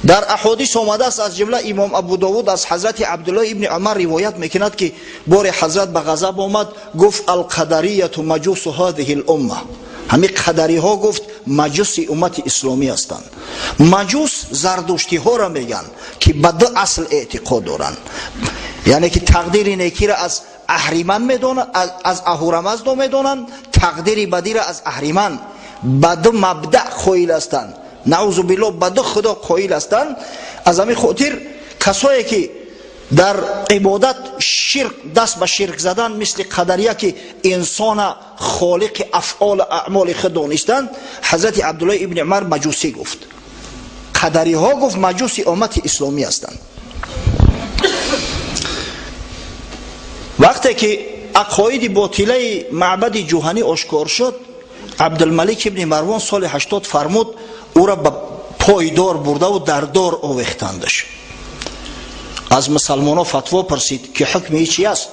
در احادیث آمده است، از جمله امام ابو داود از حضرت عبدالله ابن عمر روایت میکند که بار حضرت به غضب آمد، گفت القدریه مجوس هذه الامه، همین قدری ها گفت مجوس امت اسلامی هستند. مجوس زردشتی ها را میگن که به دو اصل اعتقاد دارند، یعنی که تقدیر نیکی را از اهریمن میدونن، از اهورامزد میدونن، تقدیر بدی را از اهریمن. به دو مبدأ قائل هستند، نعوذ بالله به دو خدا قائل هستند. از همین خاطر کسایی که در عبادت شرک دست به شرک زدن مثل قدریه که انسان خالق افعال اعمال خود دانستند، حضرت عبدالله ابن عمر مجوسی گفت، قدری ها گفت مجوس امت اسلامی هستند. وقتی که عقاید باطله معبد جوهانی آشکار شد، عبدالملک ابن مروان سال 80 فرمود او را به پایدار برده و در دار آویختندش. از مسلمانان فتوا پرسید که حکم چی است؟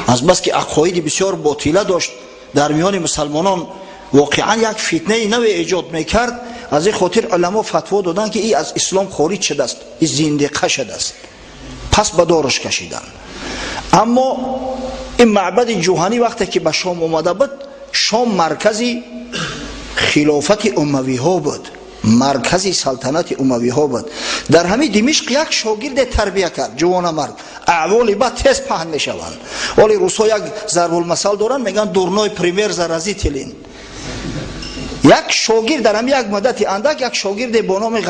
از بس که عقاید بسیار باطله داشت در میان مسلمانان، واقعا یک فتنه نوی ایجاد میکرد. از این خاطر علما فتوا دادن که این از اسلام خارج شده است، این زندقه شده است، پس به دارش کشیدن. اما این معبد جوهانی وقتی که به شام اومده بود، شام مرکزی خلافت اموی ها بود، مرکزی سلطنت اموی ها بود. در همین دمشق یک شاگرد تربیه کرد، جوان مرد، اعوال بعد تیز پهن می شوند. ولی روسا یک ضرب المثل دارن، میگن دورنای پریمیر زرازی تلین. یک شاگرد در همین یک مدت اندک یک شاگرد با نام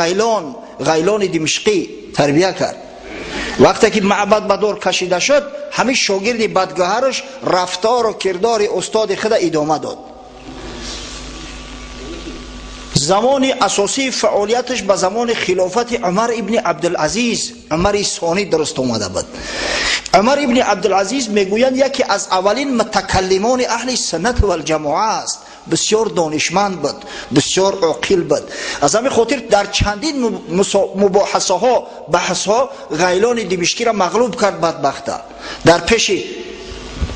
غیلان دمشقی تربیه کرد. وقتی که معبد به دور کشیده شد، همین شاگرد بدگهرش رفتار و کردار استاد خود ادامه داد. زمان اساسی فعالیتش به زمان خلافت عمر ابن عبدالعزیز، عمر ثانی درست اومده بود. عمر ابن عبدالعزیز میگویند یکی از اولین متکلمان اهل سنت و الجماعه است، بسیار دانشمند بود، بسیار عاقل بود. از همین خاطر در چندین مباحثه ها بحث ها غیلان دمشقی را مغلوب کرد. بدبخته در پیش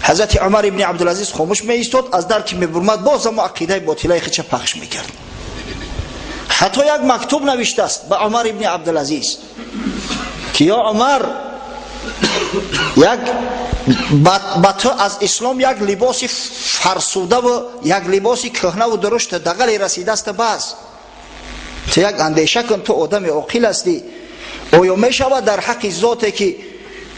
حضرت عمر ابن عبدالعزیز خاموش می ایستاد، از در که می برمد باز هم عقیده باطله خودش پخش میکرد. حتی یک مکتوب نوشته است به عمر ابن عبدالعزیز که یا عمر، یک با تو از اسلام یک لباس فرسوده و یک لباس کهنه و درشت دغل رسیده است، بس تو یک اندیشه کن، تو آدم عاقل هستی. آیا می شود در حق ذاتی که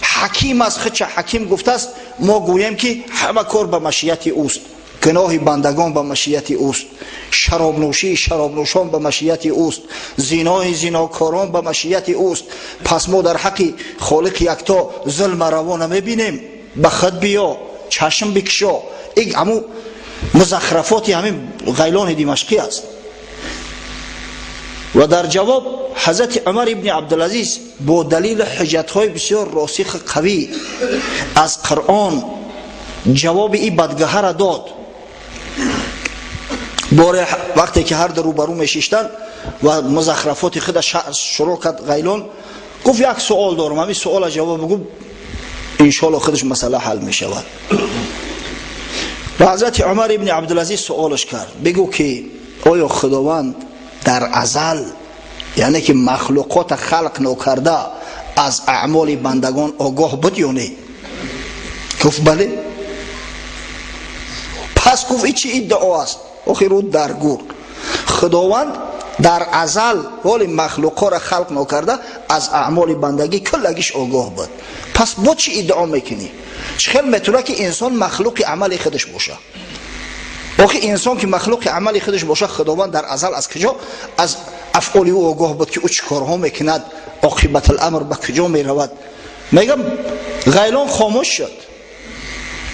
حکیم از خودش حکیم گفته است ما گوییم که همه کار به مشیت اوست، گناه بندگان به مشیت اوست، شراب نوشی شراب نوشان به مشیت اوست، زنای زناکاران به مشیت اوست. پس ما در حق خالق یکتا ظلم روا نمیبینیم، به خود بیا چشم بکشا. این همون مزخرفات همین غیلان دمشقی است. و در جواب حضرت عمر ابن عبدالعزیز با دلیل حجت‌های بسیار راسخ قوی از قرآن جواب این بدگهر را داد. باره وقتی که هر در روبرو میشیشتن و مزخرفات خود شروع کرد غیلان، گفت یک سوال دارم، همین سوال جواب بگو انشاءالله خودش مسئله حل میشود. و حضرت عمر ابن عبدالعزیز سوالش کرد، بگو که آیا خداوند در ازل، یعنی که مخلوقات خلق نکرده، از اعمال بندگان آگاه بود یا نه؟ گفت بله. پس گفت این چی ادعا است؟ آخه رو درگور، خداوند در ازل ولی مخلوقات را خلق نکرده، از اعمال بندگی کلگیش آگاه بود. پس با چی ادعا میکنی؟ چخیل میتونه که انسان مخلوق عمل خودش باشه؟ آخه انسان که مخلوق عمل خودش باشه، خداوند در ازل از کجا از افعال او آگاه بود که او چه کارها میکند، عاقبت الامر به کجا میرود؟ میگم غیلان خاموش شد.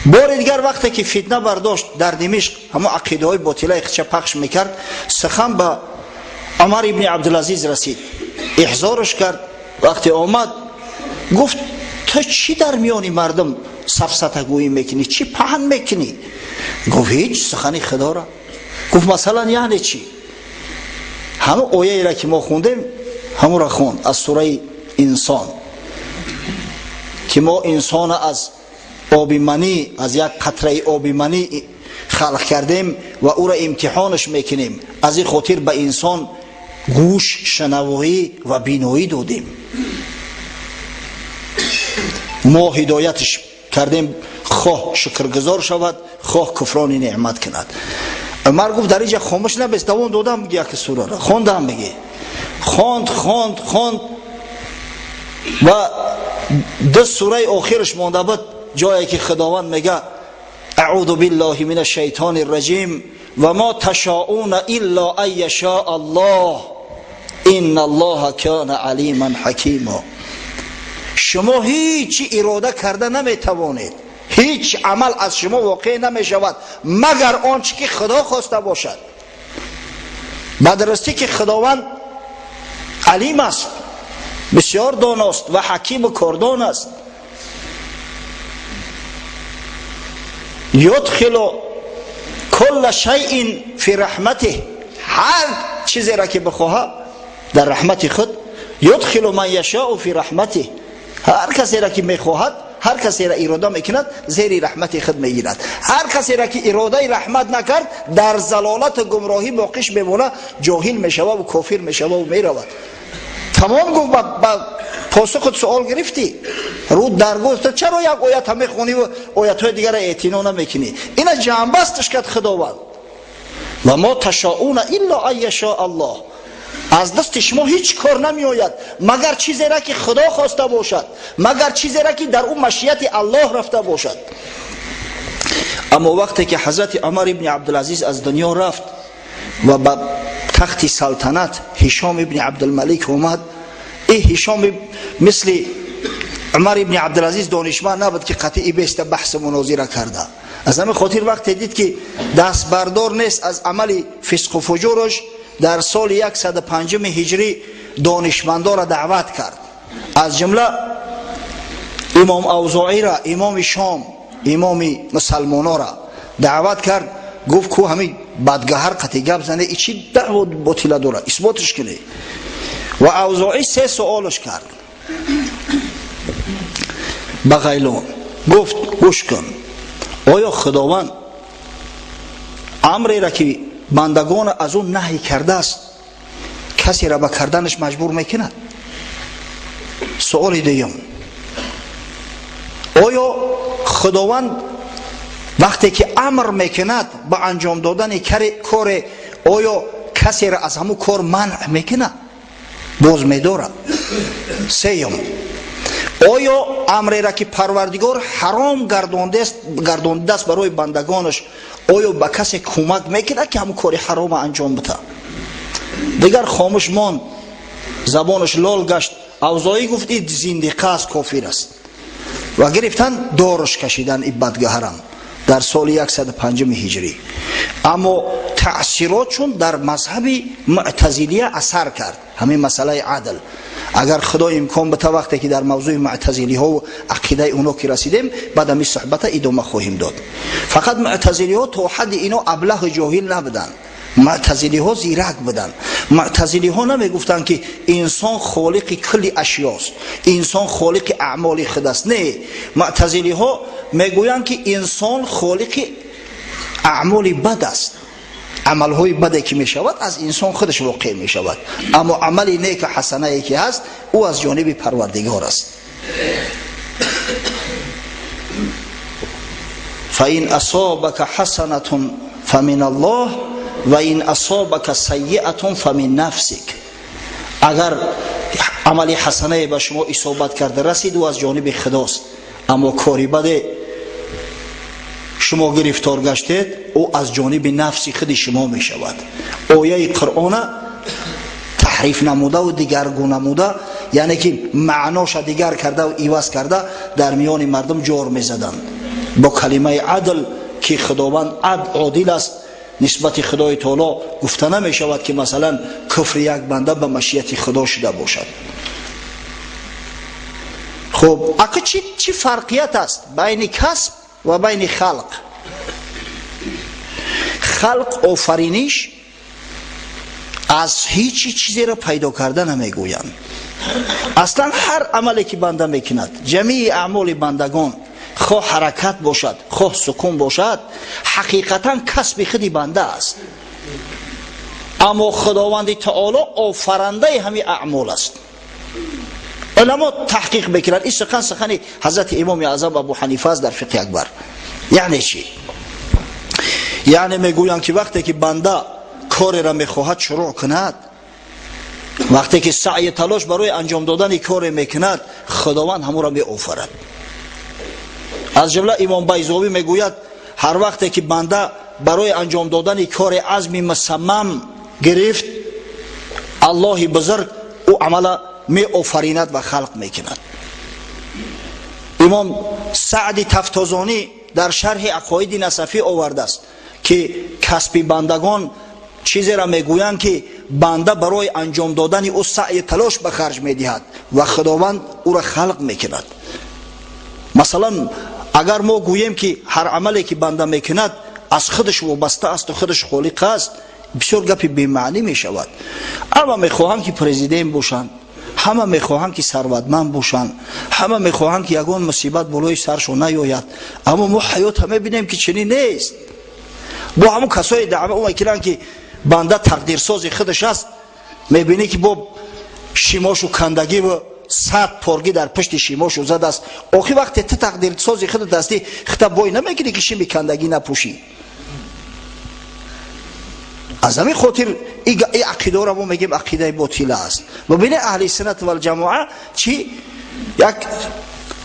بار دیگر وقتی که فتنه برداشت در دمشق، همه عقیده های باطله خودش پخش میکرد، سخن به عمر ابن عبدالعزیز رسید، احضارش کرد. وقتی آمد گفت تو چی در میان مردم سفسطه گویی میکنی، چی پهن میکنی؟ گفت هیچ، سخن خدا را. گفت مثلا یعنی چی؟ همه آیه را که ما خوندیم همون را خوند از سوره انسان که ما انسان از آب منی، از یک قطره آب منی خلق کردیم و او را امتحانش میکنیم. از این خاطر به انسان گوش، شنوایی و بینایی دادیم. ما هدایتش کردیم خواه شکرگزار شود، خواه کفران نعمت کند. عمر گفت در اینجا خاموش نبست، دوام دادم بگی یک سوره را خوندم بگی. خواند و 10 سوره آخرش مانده بود، جایی که خداوند میگه اعوذ بالله من الشیطان الرجیم و ما تشاءون الا ان یشاء الله ان الله کان علیما حکیما. شما هیچ اراده کرده نمیتوانید، هیچ عمل از شما واقع نمی شود مگر آنچه که خدا خواسته باشد. بدرستی که خداوند علیم است، بسیار داناست و حکیم و کاردان است. یدخل کل شیء فی رحمته، هر چیزی را که بخواهد در رحمت خود. یدخل من یشاء فی رحمته، هر کسی را که میخواهد، هر کسی را اراده میکند زیر رحمت خود میگیرد. هر کسی را که اراده رحمت نکرد در ضلالت و گمراهی موقعش میمونه، جاهل میشود و کافر میشود و میرود. تمام گفت با پاسخ سوال گرفتی رو درگذشت، چرا یک آیت هم میخونی و آیت های دیگر اعتنا نمیکنی؟ اینا جنبستش کرد خداوند. و ما تشاءون الا ان یشاء الله، از دست شما هیچ کار نمی آید مگر چیزی را که خدا خواسته باشد، مگر چیزی را که در اون مشیت الله رفته باشد. اما وقتی که حضرت عمر ابن عبدالعزیز از دنیا رفت و به تخت سلطنت هشام ابن عبدالملک اومد، این هشام مثل عمر ابن عبدالعزیز دانشمند نبود که قطعی بیست بحث مناظره کرده. از همین خاطر وقتی دید که دست بردار نیست از عمل فسق و فجورش، در سال 105 هجری دانشمندان را دعوت کرد، از جمله امام اوزاعی را، امام شام، امام مسلمانان را دعوت کرد. گفت که همین بدگهر قطعی گپ زنه، ای چی دعوت باطله داره، اثباتش کنه. و اوزاعی 3 سوالش کرد بغیلان. گفت گوش کن، آیا خداوند امری را که بندگان از اون نهی کرده است کسی را به کردنش مجبور میکند؟ سوال دیگه، آیا خداوند وقتی که امر میکند به انجام دادن کار، آیا کسی را از همون کار منع میکنه؟ باز میداره. سیوم، آیا امری را که پروردگار حرام گردانده است برای بندگانش، آیا به کسی کمک میکنه که همون کار حرام انجام بده؟ دیگر خاموش ماند، زبانش لال گشت. اوزاعی گفت این زندیقه است، کافر است. و گرفتن دارش کشیدن این بدگهرم در سال 105 هجری. اما تأثیراتشون در مذهب معتزلیه اثر کرد، همین مسئله عدل. اگر خدا امکان بده وقتی که در موضوع معتزلی ها و عقیده اونا که رسیدیم بعد از صحبت ادامه خواهیم داد. فقط معتزلی ها تا حد اینا ابله و جاهل نبودن، معتزلی ها زیرک بودن. معتزلی ها نمی گفتن که انسان خالق کل اشیاست، انسان خالق اعمال خود است. نه، معتزلی ها میگویند که انسان خالق اعمال بد است، عملهای بدی که می شود از انسان خودش واقع می شود، اما عمل نیک حسنه ای که هست او از جانب پروردگار است. فَإِنْ أَصَابَكَ حَسَنَةٌ فَمِنَ اللَّهِ وَإِنْ أَصَابَكَ سَيِّئَةٌ فَمِنْ نَفْسِكَ، اگر عمل حسنه به شما اصابت کرده رسید و از جانب خداست، اما کاری بده شما گرفتار گشتید او از جانب نفس خود شما می شود. آیه قرآن تحریف نموده و دیگرگون نموده، یعنی که معناش دیگر کرده و عوض کرده در میان مردم جار می زدن با کلمه عدل که خداوند عادل است. نسبت خدای تعالی گفته نمی شود که مثلا کفر یک بنده به مشیت خدا شده باشد. خب اگه چی فرقیت است بین کسب و بین خلق؟ خلق آفرینش از هیچ چیزی را پیدا کرده نمیگویند. اصلا هر عملی که بنده میکند، جمیع اعمال بندگان، خواه حرکت باشد خواه سکون باشد، حقیقتا کسب خودی بنده است. اما خداوند تعالی آفرنده همین اعمال است. علما تحقیق بکنند. این سخن حضرت امام اعظم ابو حنیفه است در فقه اکبر. یعنی چی؟ یعنی میگویند که وقتی که بنده کاری را میخواهد شروع کند، وقتی که سعی تلاش برای انجام دادن کاری میکند، خداوند همون را میآفرد. از جمله امام بیضاوی میگوید هر وقتی که بنده برای انجام دادن کار عزم مصمم گرفت، الله بزرگ او عمل می آفریند و خلق میکند. امام سعد تفتازانی در شرح عقاید نصفی آورده است که کسب بندگان چیزی را میگویند که بنده برای انجام دادن او سعی تلاش به خرج میدهد و خداوند او را خلق میکند. مثلا اگر ما گوییم که هر عملی که بنده میکند از خودش وابسته است و خودش خالق است، بسیار گپی بی معنی می شود. اما میخواهند که پرزیدنت باشند، همه میخواهند که ثروتمند باشند، همه میخواهند که یگان مصیبت بالای سرشون نیاید. اما ما حیات همه بینیم که چنین نیست. با همون کسای دعوه میکنند که بنده تقدیر ساز خودش است، میبینی که با شیماش و کندگی و 100 پرگی در پشت شیماش زده است. آخه وقتی تو تقدیر ساز خودت هستی، خطاب وای نمیگیری که شیمی کندگی نپوشی. از همین خاطر این عقیده را ما میگیم عقیده باطله است. و بین اهل سنت و الجماعه چی یک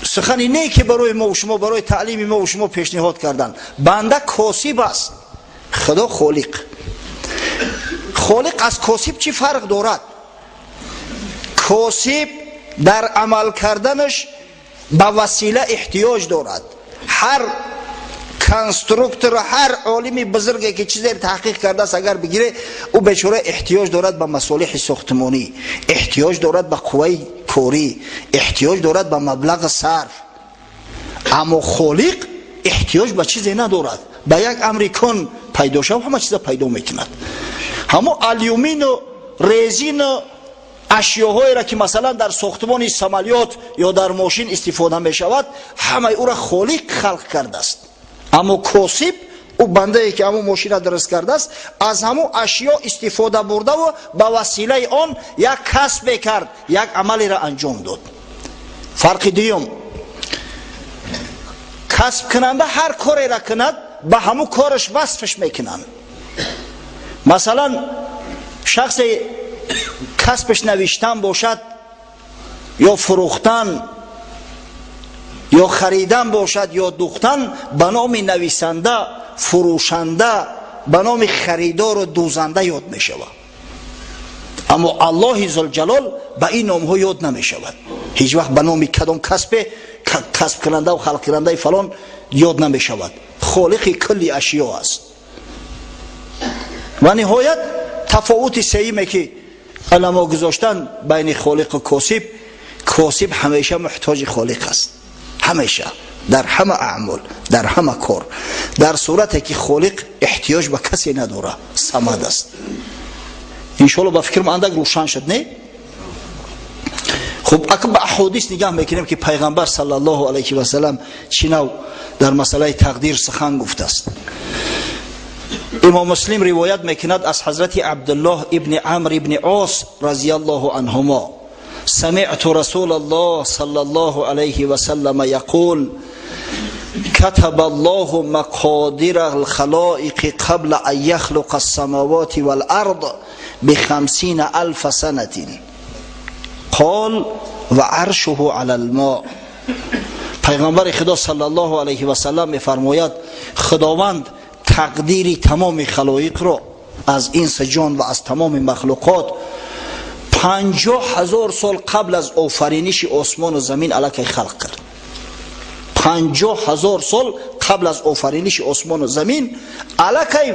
سخنی نه که برای ما و شما، برای تعلیم ما و شما پیشنهاد کردن. بنده کاسب است، خدا خالق. خالق از کاسب چی فرق دارد؟ کاسب در عمل کردنش به وسیله احتیاج دارد. هر کنسترکتور، هر عالمی بزرگی که چیزی تحقیق کرده است اگر بگیره، او بیچاره احتیاج دارد به مصالح ساختمانی، احتیاج دارد به قوه کاری، احتیاج دارد به مبلغ صرف. اما خالق احتیاج به چیزی ندارد، به یک امریکان پیدا شو همه چیز پیدا میکند. همه الیومین و رزین و اشیاهایی را که مثلا در ساختمان سمالیات یا در ماشین استفاده می شود، همه او را خالق خلق کرده است. اما کاسب او بنده ای که همون ماشین را درست کرده است، از همون اشیا استفاده برده و به وسیله آن یک کسب کرد، یک عملی را انجام داد. فرق دیوم، کسب کننده هر کاری را کند به همون کارش وصفش میکنند. مثلا شخص کسبش نوشتن باشد یا فروختن یا خریدن باشد یا دوختن، به نام نویسنده، فروشنده، به نام خریدار و دوزنده یاد می شود. اما الله ذوالجلال به این نام ها یاد نمی شود. هیچ وقت به نام کدام کسب کننده و خلق کننده فلان یاد نمی شود. خالق کلی اشیا است. و نهایت تفاوت سیمه که علما گذاشتن بین خالق و کاسب، کاسب همیشه محتاج خالق است، همیشه در همه اعمال، در همه کار، در صورتی که خالق احتیاج به کسی نداره، صمد است. انشاءالله با فکرم اندک روشن شد نه؟ خب اگه به احادیث نگاه میکنیم که پیغمبر صلی الله علیه و سلم چنو در مسئله تقدیر سخن گفته است. امام مسلم روایت میکند از حضرت عبدالله ابن عمرو ابن عاص رضی الله عنهما: سمعت رسول الله صلی الله علیه و سلم یقول: كتب الله مقادير الخلائق قبل ان يخلق السماوات والارض ب50,000 سنة قال وعرشه على الماء. پیغمبر خدا صلی الله علیه و سلم میفرماید خداوند تقدیری تمام خلایق را از انس جان و از تمام مخلوقات 50,000 سال قبل از آفرینش آسمان و زمین الکی خلق کرد. 50,000 سال قبل از آفرینش آسمان و زمین الکی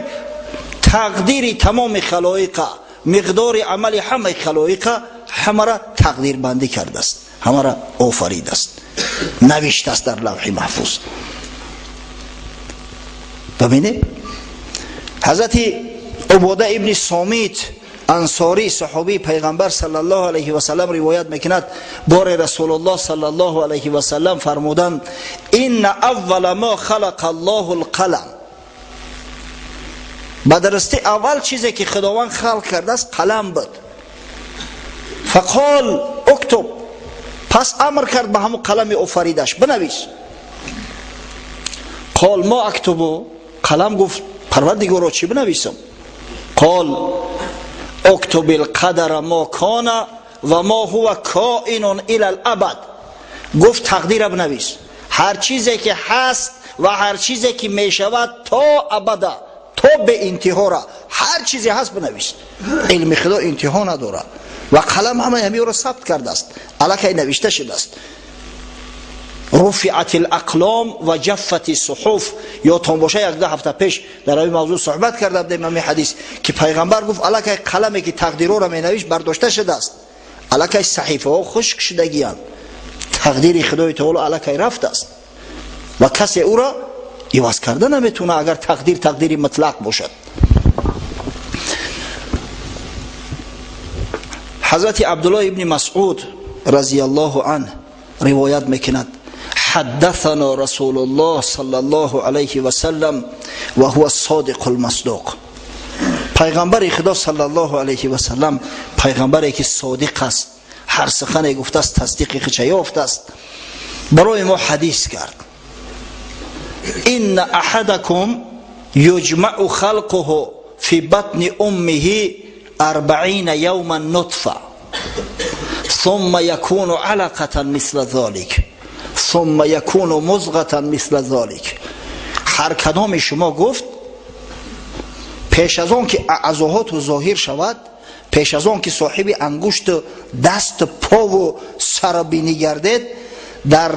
تقدیری تمام خلایق، مقدار عمل همه خلایق همه را تقدیر بندی کرده است، همه را آفرید است، نوشته است در لوح محفوظ. ببینید حضرت عباده ابن صامت انصاری صحابی پیغمبر صلی الله علیه و سلم روایت میکند بار رسول الله صلی الله علیه و سلم فرمودند: ان اول ما خلق الله القلم. به درستی اول چیزی که خداوند خلق کرده است قلم بود. فقال اکتب، پس امر کرد به همون قلم آفریدش بنویس. قال ما اکتبو، قلم گفت پروردگارا چی بنویسم؟ قال اکتب القدر ما کان و ما هو کائن الی الابد، گفت تقدیر بنویس، هر چیزی که هست و هر چیزی که می شود تا ابد، تا به انتها را، هر چیزی هست بنویس. علم خدا انتها نداره و قلم همه را ثبت کرده است، الکی نوشته شده است. رفعت الاقلام و جفت الصحف. یا تون باشه یک 2 هفته پیش در این موضوع صحبت کرده بودیم همین حدیث که پیغمبر گفت الکی قلمی که تقدیرها را می نوشت برداشته شده است، الکی صحیفه ها خشک شدگیان، تقدیر خدای تعالی الکی رفته است و کسی او را عوض کرده نمیتونه اگر تقدیر مطلق باشد. حضرت عبدالله ابن مسعود رضی الله عنه روایت میکند حدثنا رسول الله صلی الله علیه و سلم و هو الصادق المصدوق. پیغمبر خدا صلی الله علیه و سلم پیغمبری که صادق است، هر سخنی گفته است تصدیق خود یافته است، برای ما حدیث کرد. ان احدکم یجمع خلقه فی بطن امه 40 یوما نطفه ثم یکون علقه مثل ذلك ثم یکون مضغه مثل ذلك. هر کدام شما گفت پیش از آن که اعضاهات ظاهر شود، پیش از آن که صاحب انگشت دست پا و سر بینی گردید، در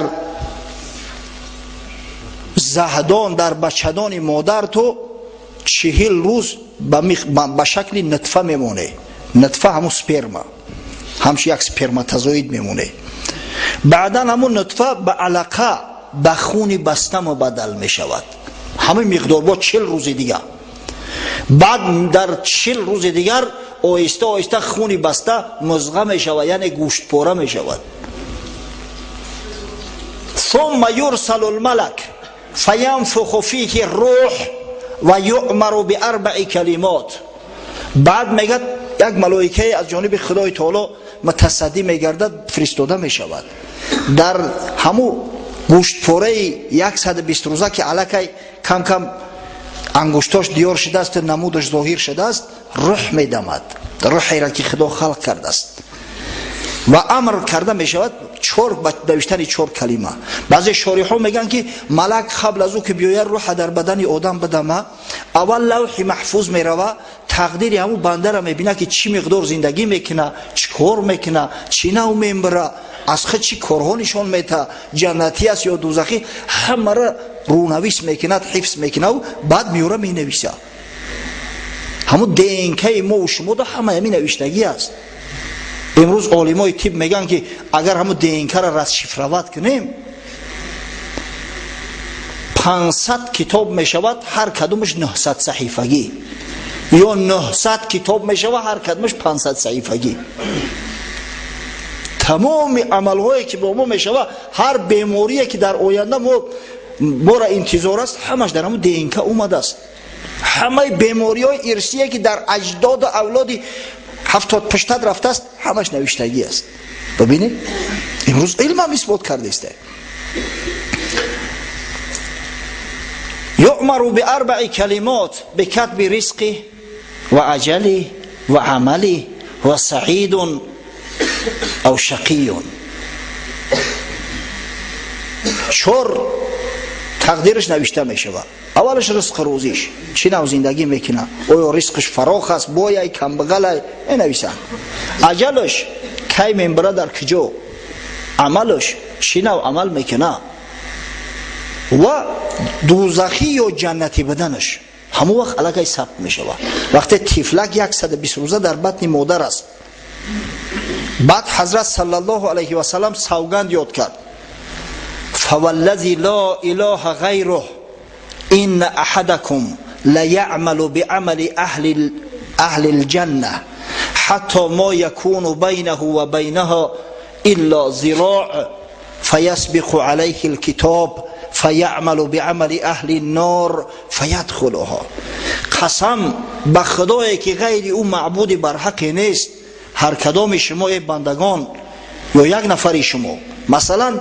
زهدان در بچه‌دان مادر تو 40 روز به شکل نطفه میمونه. نطفه همون سپرما، همش یک سپرماتوزوید میمونه. بعدا همون نطفه به علقه، به خون بسته مبدل میشود، همه مقدار با 40 روز دیگه. بعد در 40 روز دیگر آهسته آهسته خون بسته مضغه میشود، یعنی گوشت پاره میشود. ثم یرسل الملک فینفخ فیه الروح و یؤمر ب4 کلمات. بعد میگه یک ملائکه از جانب خدای تعالی متصدی میگردد، فرستاده میشود. در همو گوشت پاره 120 روزه که الکی کم کم انگشتاش دیار شده است، نمودش ظاهر شده است، روح میدمد، روحی را که خدا خلق کرده است و امر کرده می شود نوشتن 4 کلمه. بعضی شارح ها میگن که ملک قبل از او که بیاید روح در بدن آدم بدمه، اول لوح محفوظ می روه، تقدیر همون بنده را میبینه که چی مقدار زندگی میکنه، چی کار میکنه، چی نو میبره، از خود چی کارها نشان میده، جنتی است یا دوزخی، همه را رونویس میکنه، حفظ میکنه و بعد میوره مینویسه. همون دینکه ما و شما دا همه همین نوشتگی است. امروز عالمای طب میگن که اگر همون دینکه را رسشفروت کنیم 500 کتاب میشود، هر کدومش 900 صحیفگی، یا 900 کتاب میشود، هر کدومش 500 صحیفگی. تمام عملهایی که با ما میشود، هر بیماریه که در آینده ما را انتظار است، همش در همون دینکه اومده است. همه بیماری های ارثیه که در اجداد و اولادی 70 پشتد رفته است، همش نوشتگی است. ببینید امروز علم هم اثبات کرده است. یؤمر ب4 کلمات بکتب رزقی و اجلی و عملی و سعید او شقی. 4 تقدیرش نوشته می شود. اولش رزق روزیش، چی نو زندگی میکنه، آیا رزقش فراخ است، بایه کم بغله، نویسن. اجلش کی میبره در کجا، عملش چی نو عمل میکنه، و دوزخی یا جنتی بدنش همون وقت علاقه ثبت میشود. وقتی طفلک 120 روزه در بطن مادر است. بعد حضرت صلی الله علیه و سلم سوگند یاد کرد، فوالذی لا اله غیره ان احدکم لیعمل بعمل اهل الجنه حتی ما یکون بینه و بینها الا ذراع فیسبق علیه الكتاب فیعمل بعمل اهل النار فیدخلها. قسم به خدایی که غیر او معبود برحق نیست، هر کدام شما ای بندگان یا یک نفری شما مثلا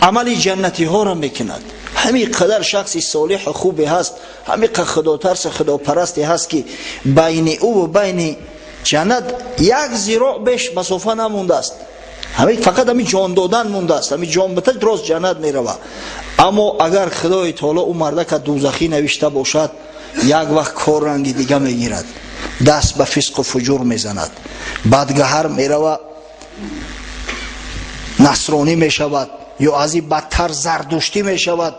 عمل جنتی ها را میکند، همین قدر شخصی صالح خوبی هست، همین قدر خدا ترس خدا پرستی هست که بین او و بین جنت یک ذراع بیش مسافه نمونده است، همین فقط همین جان دادن مونده است، همین جان بده درست جنت میروه. اما اگر خدای تعالی او مرده که دوزخی نوشته باشد، یک وقت کار رنگی دیگه میگیرد، دست به فسق و فجور میزند، بدگهر میروه، نصرانی میشود یا از این بدتر زردشتی میشود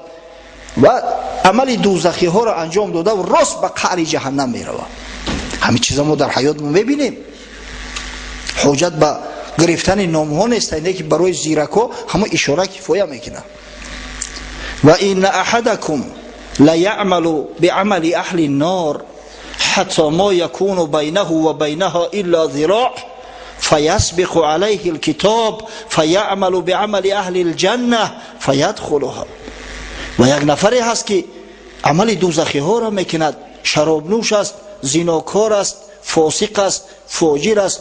و عمل دوزخی ها را انجام داده و راست به قعر جهنم میروه. همین چیزا ما در حیات ما میبینیم. حجت به گرفتن نام ها نیست، اینه که برای زیرکا همه اشاره کفایه میکنه. و این احدکم لیعمل بعمل اهل النار حتی ما یکون بینه و بینها الا ذراع فیسبق علیه الكتاب فیعمل بعمل اهل الجنه فیدخلها. و یک نفری هست که عمل دوزخی ها را میکند، شراب نوش است، زیناکار است، فاسق است، فاجر است.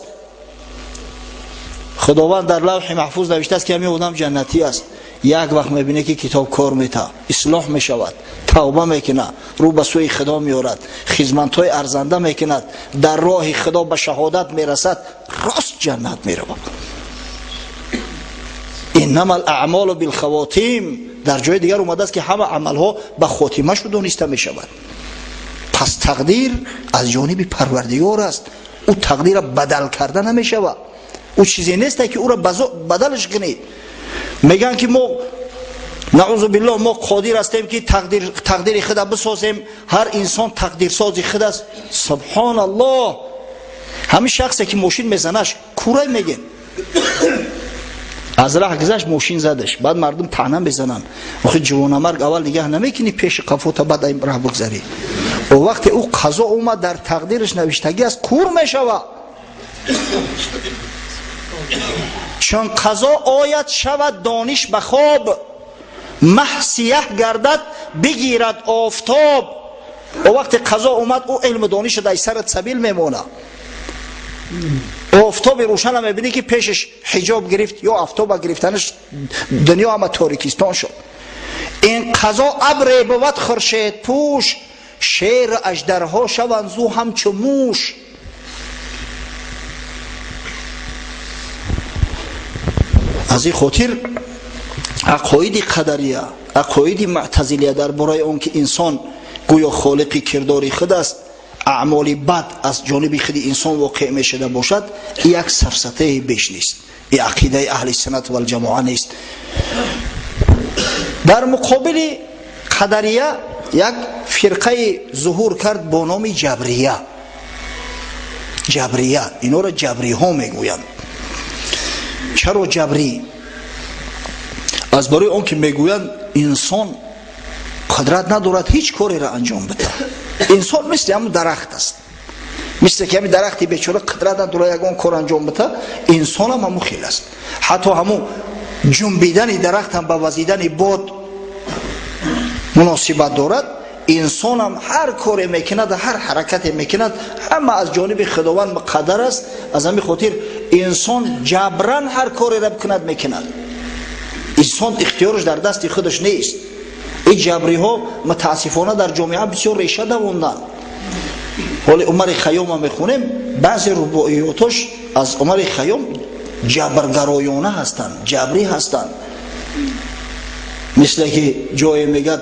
خداوند در لوح محفوظ نوشته است که همین آدم جنتی است. یک وقت میبینه که کتاب کار میته، اصلاح میشود، توبه میکنه، رو به سوی خدا میارد، خدمت‌های ارزنده میکند، در راه خدا به شهادت میرسد، راست جنت میرود. انما الاعمال بالخواتیم، در جای دیگر اومده است که همه عملها به خاتمه شو دانسته میشود. پس تقدیر از جانب پروردگار است، او تقدیر را بدل کرده نمیشود. او چیزی نیست که او را بدلش کنید. میگن که ما نعوذ بالله ما قادر هستیم که تقدیر خود بسازیم، هر انسان تقدیر سازی خود است. سبحان الله. همین شخصی که ماشین میزنش کوره میگن، از راه گذشت ماشین زدش، بعد مردم طعنه میزنن، آخه جوانمرگ اول نگه نمیکنی پیش قفوت بعد این راه بگذری. و وقتی او قضا اومد در تقدیرش نوشتگی است، کور میشود. چون قضا آید شود دانش به خواب، مه سیاه گردد بگیرد آفتاب. و وقتی قضا اومد او علم دانش در سرت سبیل میمونه. آفتاب روشن هم میبینی که پیشش حجاب گرفت یا آفتاب گرفتنش دنیا هم تاریکستان شد. این قضا ابر بود خورشید پوش، شیر اژدرها شوند زو همچو موش. از این خاطر عقاید قدریه، عقاید معتزلیه درباره اون که انسان گویا خالق کرداری خود است، اعمال بد از جانب خود انسان واقع می شده باشد، یک سفسطه بیش نیست. این عقیده اهل سنت و الجماعه نیست. در مقابل قدریه یک فرقه ظهور کرد با نام جبریه. جبریه اینا را جبری ها میگویند. چرا جبری؟ از برای اون که میگویند انسان قدرت ندارد هیچ کاری را انجام بده. انسان مثل همون درخت است، مثل که همین درختی بیچاره قدرت ندارد یگان کار انجام بده، انسان هم همون خیل است. حتی همون جنبیدن درخت هم با وزیدن باد مناسبت دارد. انسان هم هر کاری میکند، هر حرکتی میکند، اما از جانب خداوند مقدر است. از همین خاطر انسان جبران هر کاری را بکند میکند. انسان اختیارش در دست خودش نیست. این جبری ها متاسفانه در جامعه بسیار ریشه دووندن. حالا عمر خیام هم میخونیم، بعضی رباعیاتش از عمر خیام جبرگرایانه هستند، جبری هستند. مثل که جای میگد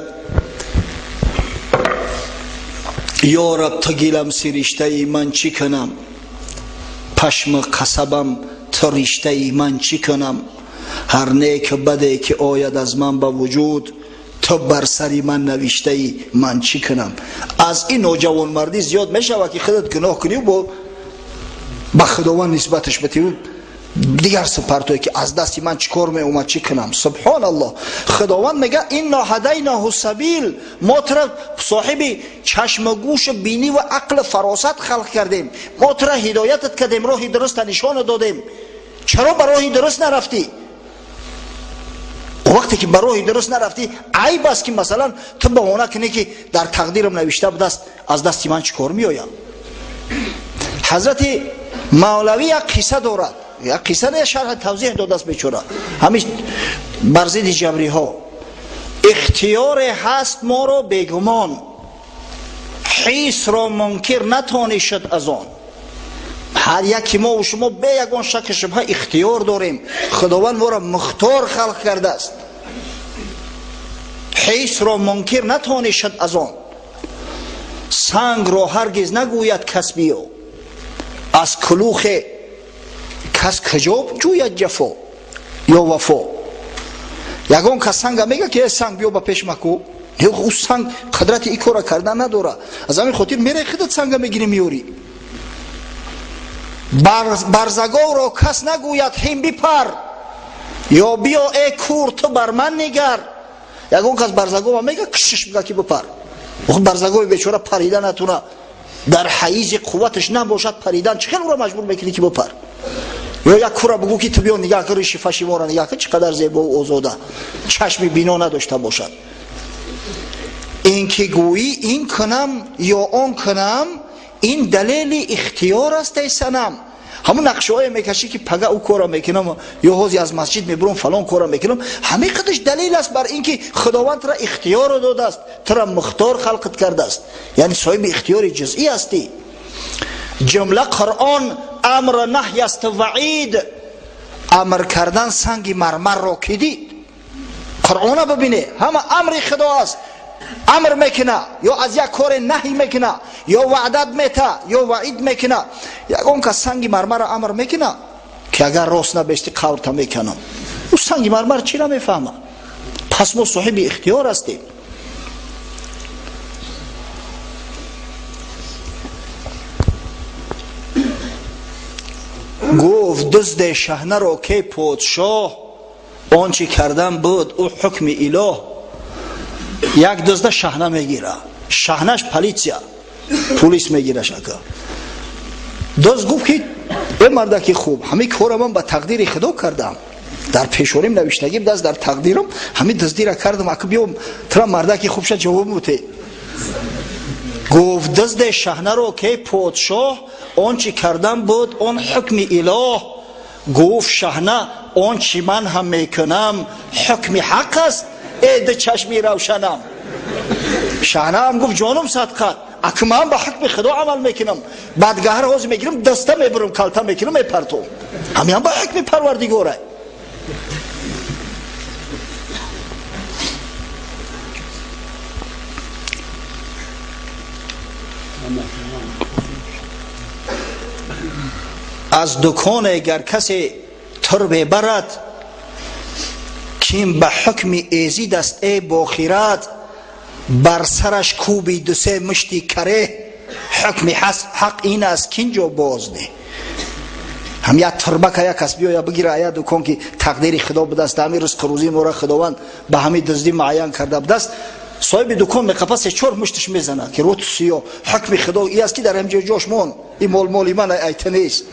یا رب تا گیلم سریشته ای من چی کنم، پشم قصبم تا ریشته ای من چی کنم، هر نیک بده که آید از من به وجود، تا بر سری من نوشته ای من چی کنم. از این نوجوان مردی زیاد میشه که خودت گناه کنی و با خداوند نسبتش بدی، دیگر سپرتوی که از دستی من چیکار می اومد چی کنم. سبحان الله. خداوند میگه انا هدیناه السبیل، ما ترا صاحب چشم گوش بینی و عقل فراست خلق کردیم، ما ترا هدایتت کردیم، راه درست نشان دادیم، چرا به راه درست نرفتی؟ وقتی که برای درست نرفتی عیب است که مثلا تو بهونه کنی که در تقدیرم نوشته بود است از دست من چیکار میآید. حضرت مولوی یک قصه دارد، یک قصه نه شرح توضیح داده است بیچاره، همیشه بر ضد جبری ها. اختیار هست ما را بیگمان، حیث را منکر نتوانی شد از آن. هر یکی ما و شما به یگان شک شبهه اختیار داریم، خداوند ما را مختار خلق کرده است. حیث را منکر نتوانی شد از آن، سنگ را هرگز نگوید کس بیا، از کلوخ کس کجاب جوید جفا یا وفا. یگان کس سنگ میگه که سنگ بیا با پیش مکو، او سنگ قدرت ای کار کردن نداره، از همین خاطر میره خودت سنگ میگیری میوری. برزگاه را کس نگوید هین بپر، یا بیا ای کور تو بر من نگر. یگان کس برزگاه میگه کشش میگه که بپر، خود برزگاه بیچاره پریدن نتونه، در حیز قوتش نباشد پریدن، چه خیلی را مجبور میکنی که بپر. یا یک کور بگو که تو بیا نگاه کن شفا شما را نگاه کن چقدر زیبا و آزاده، چشم بینا نداشته باشد. این که گویی این کنم یا آن کنم، این دلیل اختیار است ای صنم. همون نقشه های میکشی که پگه او کارا میکنم یا حوزی از مسجد میبرم فلان کارا میکنم، همه قدش دلیل است بر اینکه خداوند ترا اختیار داده است، ترا مختار خلقت کرده است، یعنی صاحب اختیار جزئی هستی. جمله قرآن امر نهی است وعید، امر کردن سنگ مرمر را که دید. قرآن ببینه همه امر خدا است، امر میکنه یا از یک کار نهی میکنه یا وعدت میته یا وعید میکنه. یگان که سنگ مرمر را امر میکنه که اگر راست نبشتی قورت میکنم، او سنگ مرمر چی را میفهمه؟ پس ما صاحب اختیار هستیم. گفت دزد شحنه را که پادشاه، آنچه کردن بود او حکم اله. یک دزد شحنه میگیره، شحنهش پلیس میگیره شکر. دزد گفت که ای مردکی خوب، همه کار من به تقدیر خدا کردم، در پیشوریم نوشتگی دست در تقدیرم همه دزدی را کردم، اگه بیام ترا مردکی خوب شد جواب موته. گفت دزد شحنه را که پادشاه، آنچه کردن بود آن حکم اله. گفت شحنه آنچه من هم میکنم حکم حق است، ای چشمی روشنم. شحنه هم گفت جانم صدقت، اگه من به حکم خدا عمل میکنم، بدگهر حوض میگیرم دسته میبرم کلته میکنم میپرتم، همین هم به حکم پروردگاره. از دکان اگر کسی تر ببرد، کیم به حکم ایزی دست ای باخیرت. بر سرش کوبی دو سه مشتی کره، حکم حق این است که اینجا باز نه. هم یا تربک یا کس بیا یا بگیره یا دکان که تقدیر خدا بدست، همین رزق روزی ما را خداوند به همین دزدی معین کرده بدست، صاحب دکان به قفس چهار مشتش میزنه که روت سیاه حکم خدا ای است که در همجا جاش مون، این مالی من ایت نیست.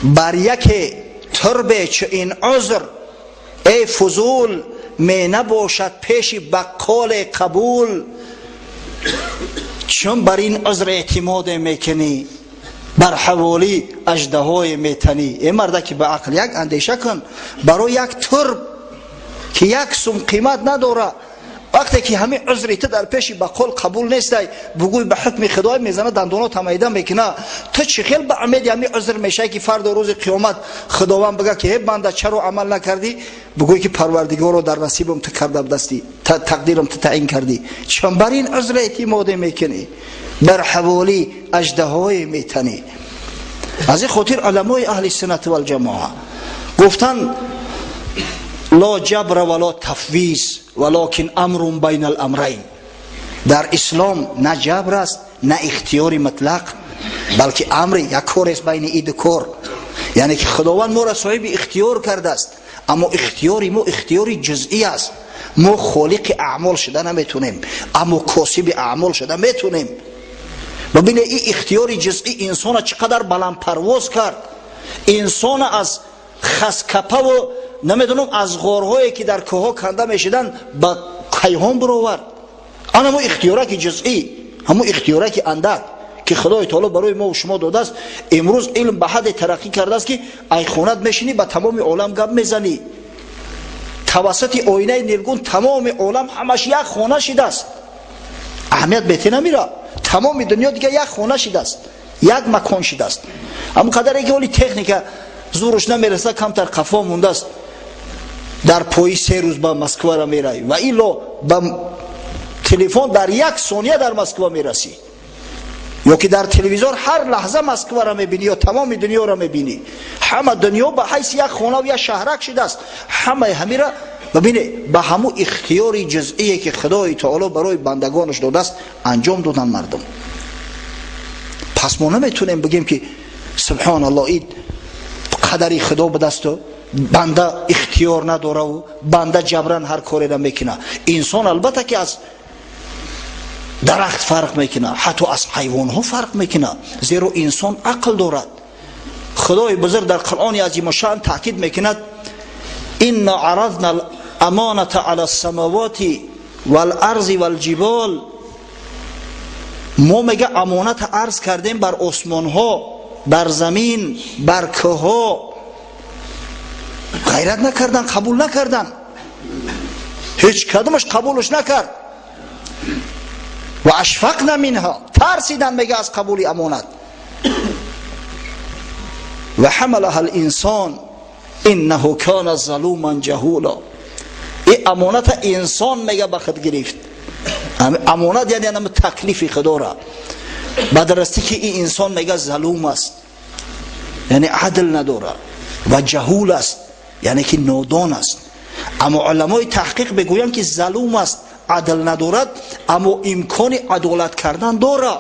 بر یک تربه چه این عذر ای فضول، می نباشد پیش بقال قبول. چون بر این عذر اعتماد میکنی، بر حوالی اژدهای میتنی. ای مرده که به عقل یک اندیشه کن، برای یک ترب که یک سوم قیمت نداره، وقتی که همه عذری تو در پیش بقال قبول نیستی، بگوی به حکم خدای میزنه دندانات میده میکنه، تو چه خیل به امید همه عذر میشه که فردا روز قیامت خداوند بگه که هی بنده چرا عمل نکردی، بگوی که پروردگار رو در نصیبم تو کرده بدستی، تقدیرم تو تعیین کردی. چون بر این عذر اعتماد میکنی، بر حوالی اژدهای میتنی. از این خاطر علمای اهل سنت و الجماعه گفتن لا جبر ولا تفویض ولکن امر بین الامرین. در اسلام نه جبر است نه اختیاری مطلق، بلکه امر یک کار است بین این دو کار. یعنی که خداوند ما را صاحب اختیار کرده است، اما اختیاری ما اختیاری جزئی است. ما خالق اعمال شده نمیتونیم، اما کاسب اعمال شده میتونیم. ببینید این اختیاری جزئی انسان چقدر بلند پرواز کرد. انسان از خسکپه و نمیدونم از غارهایی که در کوه کنده میشدن با کیهان برآورد. آن همون اختیارات جزئی، همون اختیارات اندک که خدای تعالی برای ما و شما داده است. امروز علم به حد ترقی کرده است که ای خونت میشینی با تمام عالم گپ میزنی. توسط آینه نیلگون تمام عالم همش یک خانه شده است. اهمیت بهت نمیره. تمام دنیا دیگه یک خانه شده است، یک مکان شده است. اما قدری که ولی تکنیک زورش نمیرسه، کمتر قفا مونده است. در پای 3 روز به مسکو را میره و ایلا با تلفن در 1 ثانیه در مسکو میرسی، یا که در تلویزیون هر لحظه مسکو را میبینی یا تمام دنیا را میبینی. همه دنیا به حیث یک خانه و یک شهرک شده است. همه را ببینه به همون اختیاری جزئی که خدای تعالی برای بندگانش داده است انجام دادن مردم. پس ما نمیتونیم بگیم که سبحان الله این قدری خدا به دست و بنده اختیار نداره و بنده جبران هر کاری را میکنه. انسان البته که از درخت فرق میکنه، حتی از حیوان ها فرق میکنه، زیرا انسان عقل دارد. خدای بزرگ در قرآن عظیم شأن تاکید میکند إنا عرضنا الأمانة على السماوات والأرض والجبال. ما میگه امانت عرض کردیم بر آسمان ها، بر زمین، بر کوه ها. غیرت نکردن، قبول نکردن، هیچ کدومش قبولش نکرد. و اشفقنا منها، ترسیدن میگه از قبول امانت. و حملها الانسان انه کان ظلوما جهولا. این امانت انسان میگه به خود گرفت. امانت یعنی هم تکلیف خدا را بدرستی که این انسان میگه ظلوم است، یعنی عدل نداره، و جهول است یعنی که نادان است. اما علمای تحقیق بگویند که ظلوم است، عدل ندارد، اما امکان عدالت کردن داره.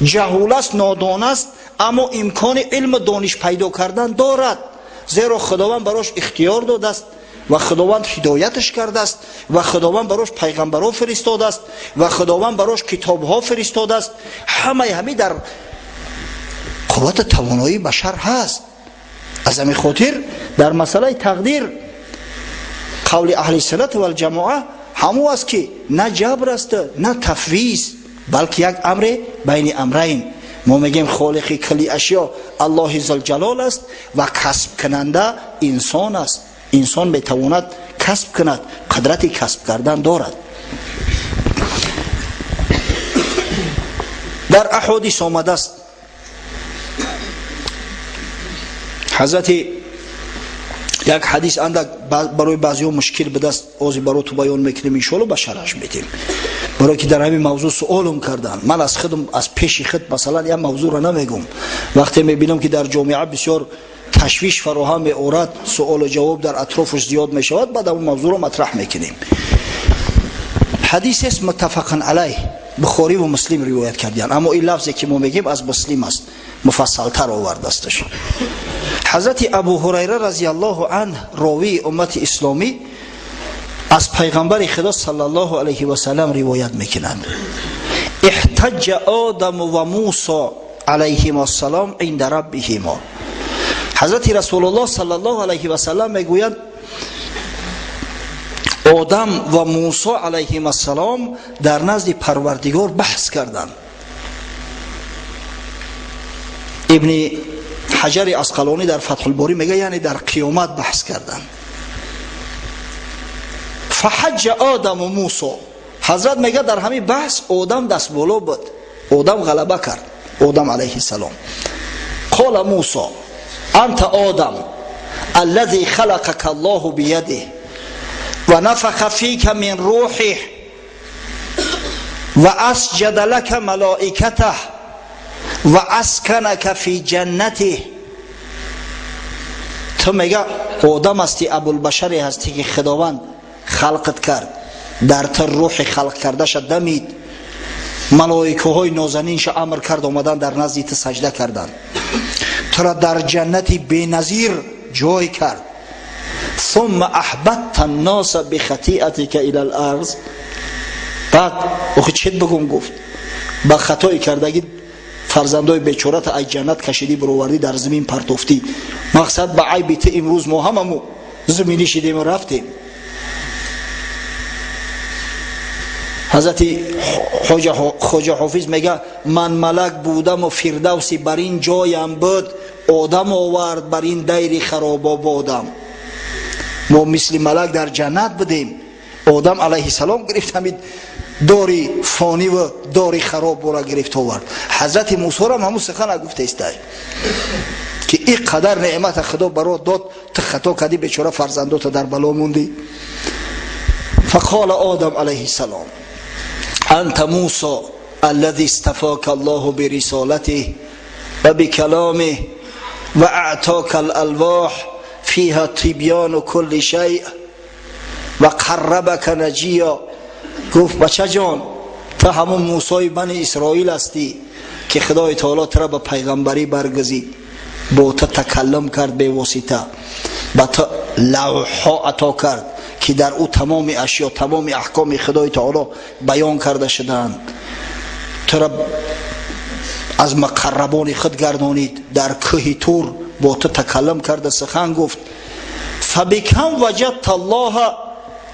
جهول است، نادان است، اما امکان علم دانش پیدا کردن دارد، زیرا خداوند براش اختیار داده است و خداوند هدایتش کرده است و خداوند براش پیغمبران فرستاده است و خداوند براش کتابها فرستاده است. همه در قوت توانایی بشر هست. از همین خاطر در مسئله تقدیر قول اهل سنت و الجماعه همو است که نه جبر است نه تفویض، بلکه یک امر بین امرین. ما میگیم خالق کلی اشیا الله ذوالجلال است و کسب کننده انسان است. انسان میتواند کسب کند، قدرت کسب کردن دارد. در احادیث آمده است حضرت یک حدیث اندک برای بعضی ها مشکل به دست آزی برای تو بیان میکنیم، انشاءالله به شرحش میدیم، برای که در همین موضوع سوالم کردن. من از خودم از پیش خود مثلا یک موضوع را نمیگم، وقتی میبینم که در جامعه بسیار تشویش فراهم می‌آورد، سوال و جواب در اطرافش زیاد میشود، بعد اون موضوع را مطرح میکنیم. حدیث است متفق علیه، بخاری و مسلم روایت کردن، اما این لفظی که ما میگیم از مسلم است، مفصل تر آورده استش. حضرت ابو هریره رضی الله عنه راوی امت اسلامی از پیغمبر خدا صلی الله علیه و سلم روایت میکنند احتج آدم و موسی علیهما السلام عند ربهما. حضرت رسول الله صلی الله علیه و سلم میگویند آدم و موسی علیهم السلام در نزد پروردگار بحث کردند. ابن حجر عسقلانی در فتح الباری میگه یعنی در قیامت بحث کردند. فحج آدم و موسی، حضرت میگه در همین بحث آدم دست بالا بود، آدم غلبه کرد، آدم علیه السلام. قال موسی انت آدم الذي خلقك الله بيده ونفخ فيك من روحه واسجد لك ملائكته واسكنك في جنته. تو میگه آدم هستی، ابوالبشری هستی که خداوند خلقت کرد، در تو روح خلق کرده شد دمید، ملائکه های نازنینش امر کرد اومدن در نزد تو سجده کردند، تو را در جنتی بی‌نظیر جای کرد. ثم احبطت الناس بخطیئتك الى الارض. بعد چت بگم گفت با خطای کردگی فرزندای بیچارت از جنت کشیدی برآوردی در زمین پرتافتی. مقصد به عیب تو امروز ما هممون زمینی شدیم و رفتیم. حضرت خواجه حافظ میگه من ملک بودم و فردوسی بر این جایم بود، آدم آورد بر این دیر خراب آبادم. ما مثل ملک در جنت بودیم، آدم علیه السلام گرفت همین داری فانی و داری خراب برا گرفت آورد. حضرت موسی هم همون سخن گفته است که این قدر نعمت خدا برات داد تو خطا کردی، بیچاره فرزندات در بلا موندی. فقال آدم علیه السلام انت موسی الذي استفاك الله برسالته و بكلامه و اعطاك الالواح فيها تبيان كل شيء و قربك نجيا. گفت بچه جان تو همون موسی بنی اسرائیل هستی که خدای تعالی تو را به پیغمبری برگزید، با تو تکلم کرد به واسطه، با تو لوح‌ها عطا کرد که در او تمام اشیا تمام احکام خدای تعالی بیان کرده شدند. تو را از مقربان خود گردانید، در کوه طور با تو تکلم کرده سخن گفت. فبکم وجدت الله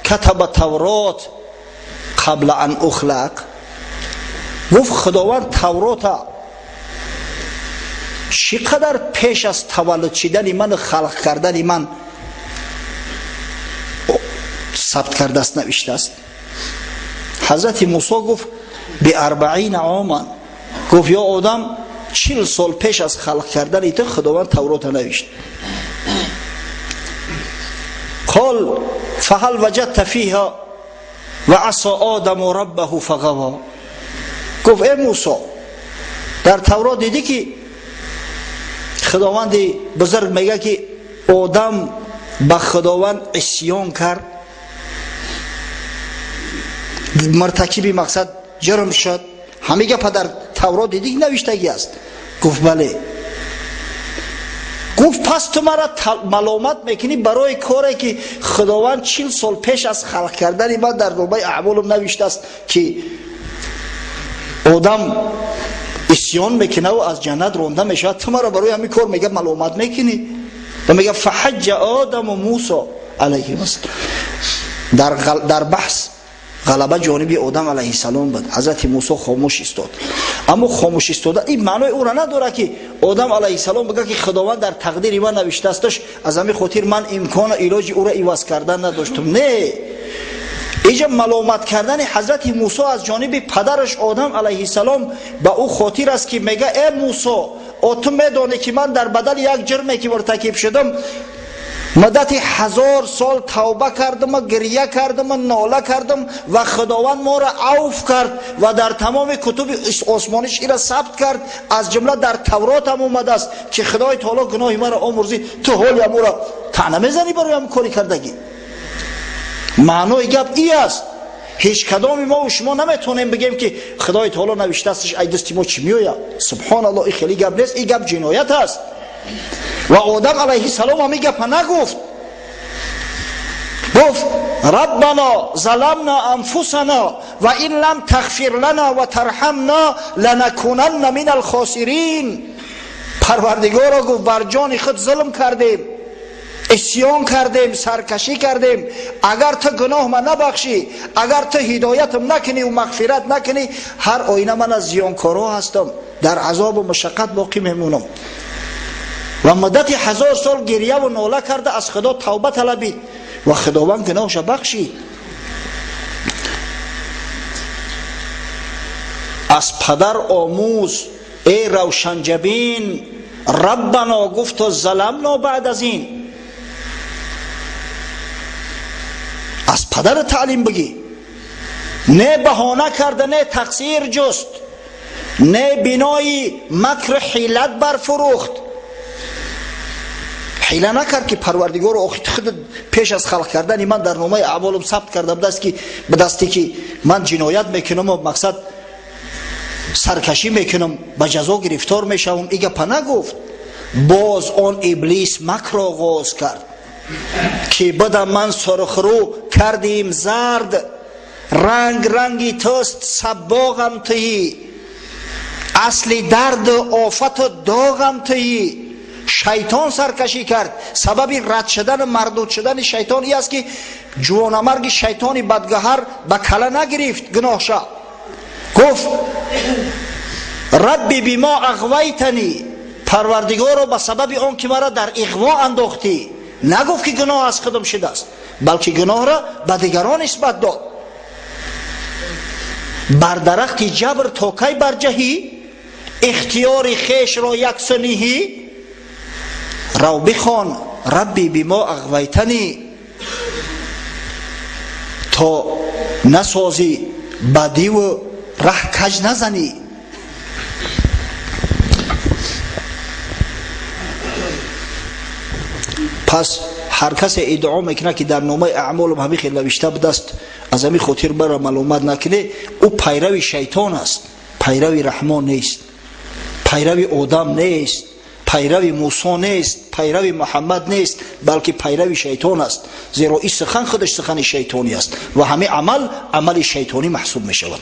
کتب تورات قبل ان اخلق. گفت خداوند تورات چقدر پیش از تولد شدن من خلق کردن من ثبت کرده است، نوشته است. حضرت موسی گفت ب40 عاما. گفت یا آدم 40 سال پیش از خلق کردن تو خداوند تورات نوشت. قال فهل وجدت فيها وعصى آدم ربه فغوى. گفت ای موسی در تورات دیدی که خداوند بزرگ میگه که آدم به خداوند عصیان کرد، مرتکبی مقصد جرم شد؟ همه گپ در تورات دیدی نوشتگی است. گفت بله. گفت پس تو مرا ملامت میکنی برای کاری که خداوند 40 سال پیش از خلق کردن من در نامه اعمالم نوشته است که آدم عصیان میکنه و از جنت رانده میشه، تو مرا برای همین کار میگه ملامت میکنی؟ و میگه فحج آدم و موسی علیه السلام. در بحث غلبه جانبی آدم علیه السلام بود. حضرت موسی خاموش استاد. اما خاموش استاده این معنی او را نداره که آدم علیه السلام بگه که خداوند در تقدیر من نوشته استش، از همین خاطر من امکان علاج او را عوض کردن نداشتم. نه، اینجا ملامت کردن حضرت موسی از جانب پدرش آدم علیه السلام به او خاطر است که میگه ای موسی تو میدانی که من در بدل یک جرمی که مرتکب شدم مدت 1000 سال توبه کردم و گریه کردم و ناله کردم و خداوند ما را عفو کرد و در تمام کتب آسمانیش این را ثبت کرد، از جمله در تورات هم اومده است که خدای تعالی گناه ما را آمرزید. تو حال ما را طعنه میزنی برای هم کاری کردگی؟ معنای گپ این است. هیچ کدام ما و شما نمیتونیم بگیم که خدای تعالی نوشته استش ای دستی ما چی میوید. سبحان الله، این خیلی گپ نیست، این گپ جنایت است. و آدم علیه السلام هم گپ نگفت. گفت ربنا ظلمنا انفسنا و این لم تغفر لنا و ترحمنا لنکونن من الخاسرین. پروردگارا گفت بر جان خود ظلم کردیم، عصیان کردیم، سرکشی کردیم. اگر تو گناه من نبخشی، اگر تو هدایتم نکنی و مغفرت نکنی، هر آینه من از زیانکارا هستم، در عذاب و مشقت باقی میمونم. و مدت 1000 سال گریه و ناله کرده، از خدا توبه طلبید و خداوند گناهش بخشید. از پدر آموز ای روشنجبین، ربنا گفت و ظلمنا بعد از این. از پدر تعلیم بگی، نه بهانه کرده، نه تقصیر جست، نه بنای مکر حیلت برفروخت. حیله نکرد که پروردگار آخی خود پیش از خلق کردن من در نامه اعمالم ثبت کرده به دستی که من جنایت میکنم و مقصد سرکشی میکنم، به جزا گرفتار میشم. ایگه پنه گفت. باز آن ابلیس مکر آغاز کرد که بدم من سرخرو کردیم زرد، رنگ رنگی توست صباغم تویی. اصل درد و آفت و داغم تویی. شیطان سرکشی کرد. سبب رد شدن مردود شدن شیطان ای است که جوانمرگ شیطانی بدگهر به کله نگرفت گناهشا. گفت ربی بما اغویتنی، پروردگارو به سبب آن که مرا در اغوا انداختی. نگفت که گناه از خودم شده است، بلکه گناه را به دیگران نسبت داد. بر درخت جبر تا کی برجهی، اختیار خیش را یکسنیهی. رو بخوان ربی بما اغویتنی، تا نسازی بدی و ره کج نزنی. پس هر کس ادعا میکنه که در نامه اعمال همین خیلی نوشته بوده است، از همین خاطر برای معلومات نکنه، او پیروی شیطان است، پیروی رحمان نیست، پیروی آدم نیست، پیروی موسی نیست، پیروی محمد نیست، بلکه پیروی شیطان است. زیرا این سخن خودش سخن شیطانی است و همه عمل شیطانی محسوب می شود.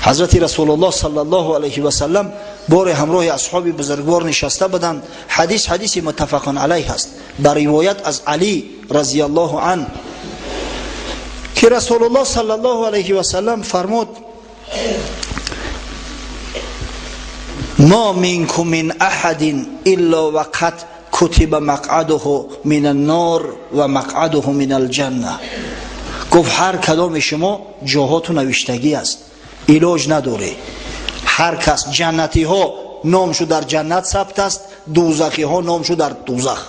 حضرت رسول الله صلی الله علیه و سلم بار همراه اصحاب بزرگوار نشسته بودند. حدیث متفق علیه است، بر روایت از علی رضی الله عنه که رسول الله صلی الله علیه و سلم فرمود ما منکم من احد الا وقد کتب مقعده من النار و مقعده من الجنه. گفت هر کدام شما جاهاتو نوشتگی است، علاج نداره. هر کس جنتی ها نامشو در جنت ثبت است، دوزخی ها نامشو در دوزخ.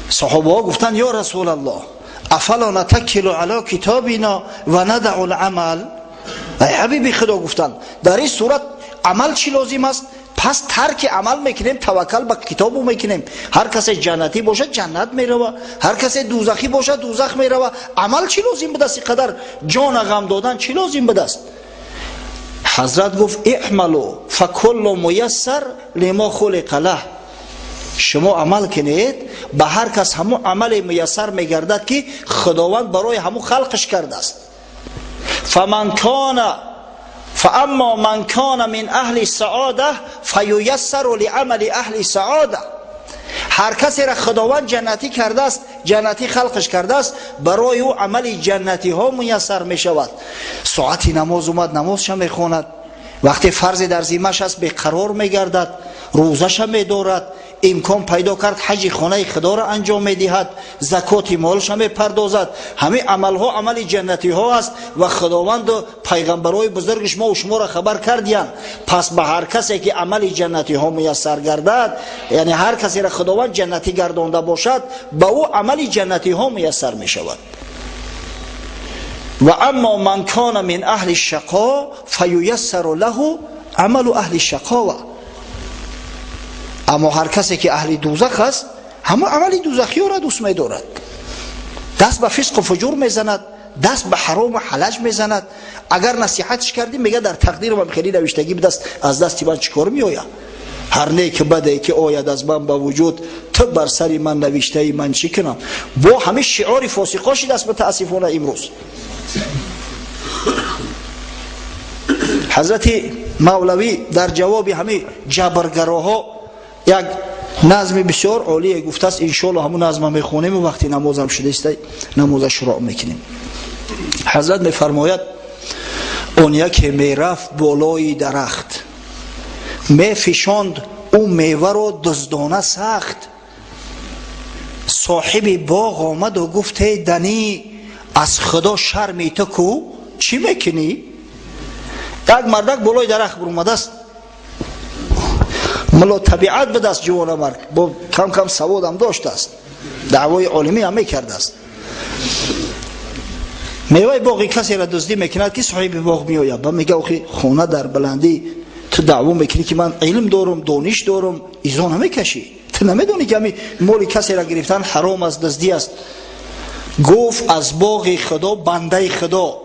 صحابه ها گفتن یا رسول الله افلا نتکل علی کتابنا و ندع العمل. ای حبیبی خدا، گفتن در این صورت عمل چی لازم است؟ پس ترک عمل میکنیم، توکل به کتابو میکنیم. هر کس جنتی باشه جنت میروه، هر کس دوزخی باشه دوزخ میروه. عمل چی لازم بده است؟ قدر جان غم دادن چی لازم بده است؟ حضرت گفت اعملوا فکل میسر لما خلق له. شما عمل کنید، به هر کس همون عمل میسر میگردد که خداوند برای همون خلقش کرده است. فاما من کان من اهل سعاده فییسر لعمل اهل سعاده. هر کسی را خداوند جنتی کرده است، جنتی خلقش کرده است، برای او عمل جنتی ها میسر می شود. ساعتی نماز اومد نمازش می خواند، وقتی فرض در ذمه‌اش است به قرار می گردد، روزش می دارد، امکان پیدا کرد حج خانه خدا را انجام می دهد، زکات مالش می پردازد. همه عمل ها عمل جنتی ها است و خداوند و پیغمبرای بزرگش ما و شما را خبر کردیان. پس به هر کسی که عمل جنتی ها میسر گردد، یعنی هر کسی را خداوند جنتی گردانده باشد، به او عمل جنتی ها میسر می شود. و اما من کان من اهل الشقا فییسر له عمل اهل الشقاوه. اما هر کسی که اهل دوزخ است، همه عمل دوزخی را دوست می دارد. دست به فسق و فجور میزند، دست به حرام و حلج میزند. اگر نصیحتش کردیم میگه در تقدیر من خیلی نوشتگی بوده است، از دستی من چیکار میآید؟ هر نیک بده که آید از من به وجود، تو بر سری من نوشته ای، من چی کنم؟ با همه شعار فاسقا شده است متاسفانه امروز. حضرت مولوی در جواب همه جبرگراها یک نظم بسیار عالی گفته است. انشاءالله همون نظم میخونیم و وقتی نمازم شده است نماز شروع میکنیم. حضرت میفرماید اون یکی میرفت بالای درخت، میفشاند او میوه رو دزدانه سخت. صاحب باغ آمد و گفت ای دنی از خدا شرمی تو کو چی میکنی؟ یک مردک بالای درخت برآمده است، ملا طبیعت بده است، جوان مرد با کم کم سواد هم داشته است، دعوای عالمی هم میکرده است. میوه باغی کسی را دزدی میکند که صاحب باغ میآید و میگه آخه خونه در بلندی تو دعوا میکنی که من علم دارم دانش دارم، ایزان نمیکشی؟ تو نمیدونی که همین مال کسی را گرفتن حرام است، دزدی است؟ گفت از باغ خدا بنده خدا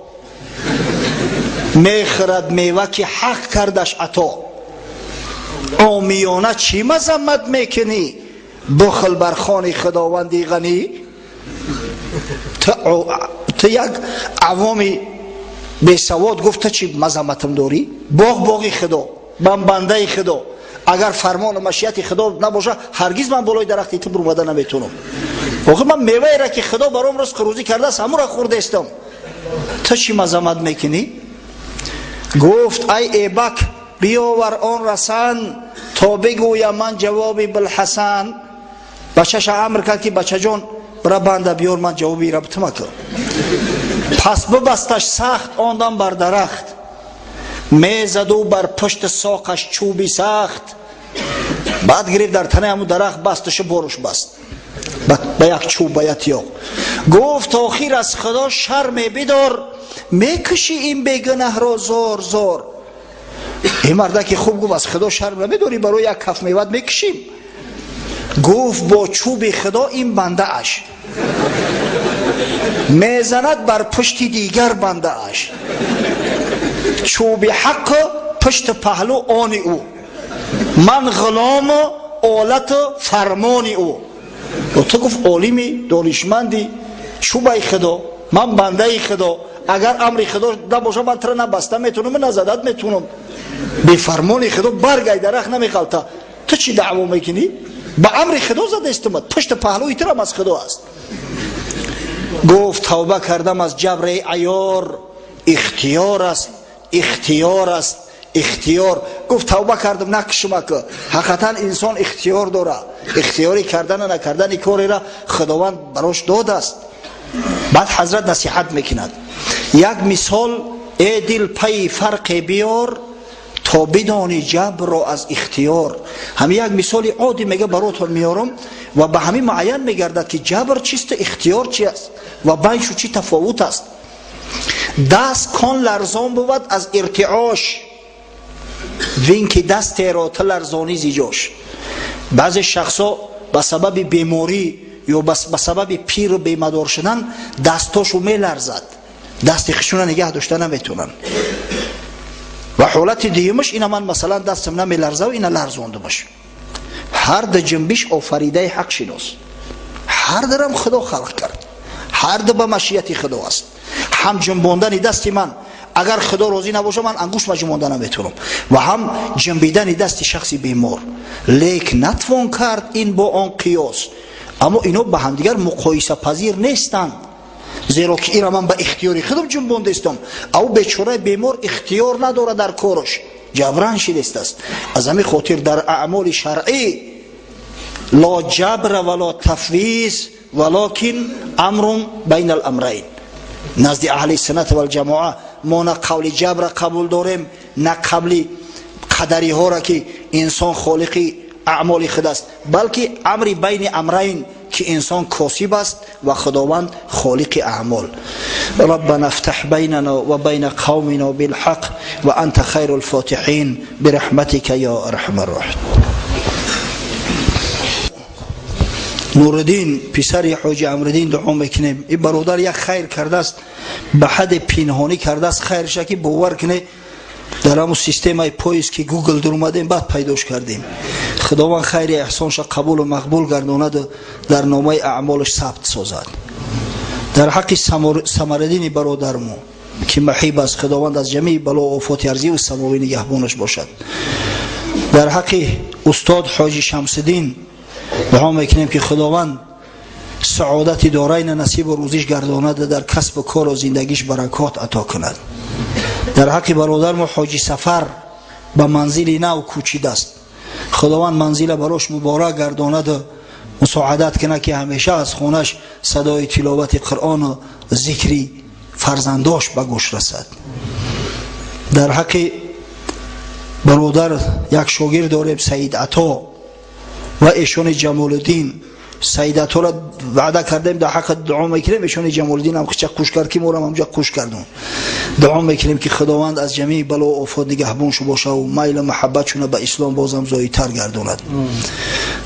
میخرد میوه که حق کردش عطا. عامیانه چی مذمت میکنی؟ بخل بر خوان خداوندی غنی. تو یک عوامی به سواد گفت چی مذمتم داری؟ باغی خدا، من بنده خدا، اگر فرمان و مشیت خدا نباشه هرگز من بالای درخت تبر اومده نمیتونم. آخه من میوه را که خدا برام رزق روزی کرده است همون را خورده استم، تو چی مذمت میکنی؟ گفت ای ایبک بیاور آن رسن تا بگویم من جوابی بالحسن. بچه‌ش امر کرد که بچه جان برا بنده بیار من جوابی را بتم کرد. پس ببستش سخت آندم بر درخت، میزد و بر پشت ساقش چوبی سخت. بعد گرفت در تنه همون درخت بستش برش بست به یک چوب به یک تیغ. گفت آخر از خدا شرم بدار، میکشی این بیگنه را زار زار. این مرده که خوب گفت از خدا شرم نمیداری برای یک کف میوه میکشیم. گفت با چوب خدا این بنده اش میزند بر پشت دیگر بنده اش. چوب حق پشت پهلو آن او، من غلام آلت فرمان او. و تو گفت عالمی دانشمندی چوب خدا، من بنده خدا، اگر امر خدا نباشه من تر نبسته میتونم نزدت میتونم، به فرمان خدا برگای درخت نمیخلته. تو چی دعوا میکنی؟ با امر خدا زده استمد، پشت پهلوی ترم از خدا است. گفت توبه کردم از جبر عیار، اختیار است اختیار است اختیار. گفت توبه کردم نکشم که حقیقتا انسان اختیار داره، اختیاری کردن و نکردن کاری را خداوند براش داده است. بعد حضرت نصیحت میکند یک مثال ای دل پی فرق بیار تا بدانی جبر را از اختیار. همین یک مثال عادی میگه براتون میارم و به همین معین میگردد که جبر چیست اختیار چی است و بینشو چی تفاوت است. دست کان لرزان بود از ارتعاش، وین که دست را تلرزانی زیجاش. بعضی شخصا به سبب بیماری یا به سبب پیر و بیمدار شدن دستاشو میلرزد، دست خشونه نگه داشته نمیتونن. و حالت دیگه‌مش اینا من مثلا دستم نمیلرزه و اینا لرزوندمش. هر د جنبش آفریده حق شناس، هر درم خدا خلق کرد، هر د به مشیت خدا است. هم جنباندن دست من اگر خدا راضی نباشه من انگوش ما جنباندن نمیتونم، و هم جنبیدن دست شخصی بیمار. لیک نتوان کرد این با آن قیاس، اما اینا به هم دیگر مقایسه پذیر نیستند. زیرا که این را من به اختیاری خودم جنبانده استم، او بیچاره بیمار اختیار نداره در کارش، جبران شده است. از همین خاطر در اعمال شرعی لا جبر ولا تفویض ولکن امر بین الامرین. نزد اهل سنت و الجماعه ما نه قول جبر قبول داریم نه قبل قدری ها را که انسان خالقی اعمال خود است، بلکه امر بین امرین که انسان کاسب است و خداوند خالق اعمال. ربنا افتح بیننا و بین قومنا بالحق و انت خیر الفاتحین برحمتك یا ارحم الراحمین. نوردین پسر حاجی امردین دعا میکنیم. این برادر یک خیر کرده است، به حد پنهانی کرده است خیرش که باور کنه در همون سیستم پاییز که گوگل در اومدیم بعد پیداش کردیم. خداوند خیر احسانش قبول و مقبول گرداند، در نامه اعمالش ثبت سازد. در حق ثمردین برادرمون که محیب است، خداوند از جمیع بلا و آفات ارضی و سماوی نگهبانش باشد. در حق استاد حاجی شمس الدین دعا میکنیم که خداوند سعادت دارین نصیب و روزیش گرداند، در کسب و کار و زندگیش برکات عطا کند. در حق برادر ما حاجی سفر به منزل نو کوچیده است، خداوند منزل براش مبارک گرداند، مساعدت کنه که همیشه از خونش صدای تلاوت قرآن و ذکری فرزنداش به گوش رسد. در حق برادر یک شاگرد داریم سید عطا و ایشون جمال الدین. سید عطا را وعده کردیم در حق دعا میکنیم، ایشون جمال الدین هم چه خوش کرد که ما هم همجا خوش کردیم. دعا میکنیم که خداوند از جمیع بلا و آفات نگهبانش باشه و میل و محبتشون به اسلام بازم زایی‌تر گرداند.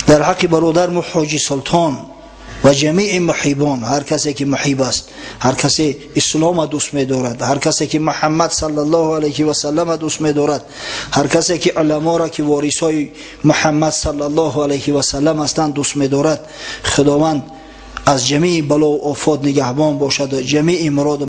در حق برادر ما حاجی سلطان و جمیع محیبان، هر کسی که محیب است، هر کسی اسلام دوست می‌دارد، هر کسی که محمد صلی الله علیه و سلم دوست می‌دارد، هر کسی که علما را که وارثای محمد صلی الله علیه و سلم هستند دوست می‌دارد، خداوند از جمیع بلا و آفات نگهبان باشد و جمیع مراد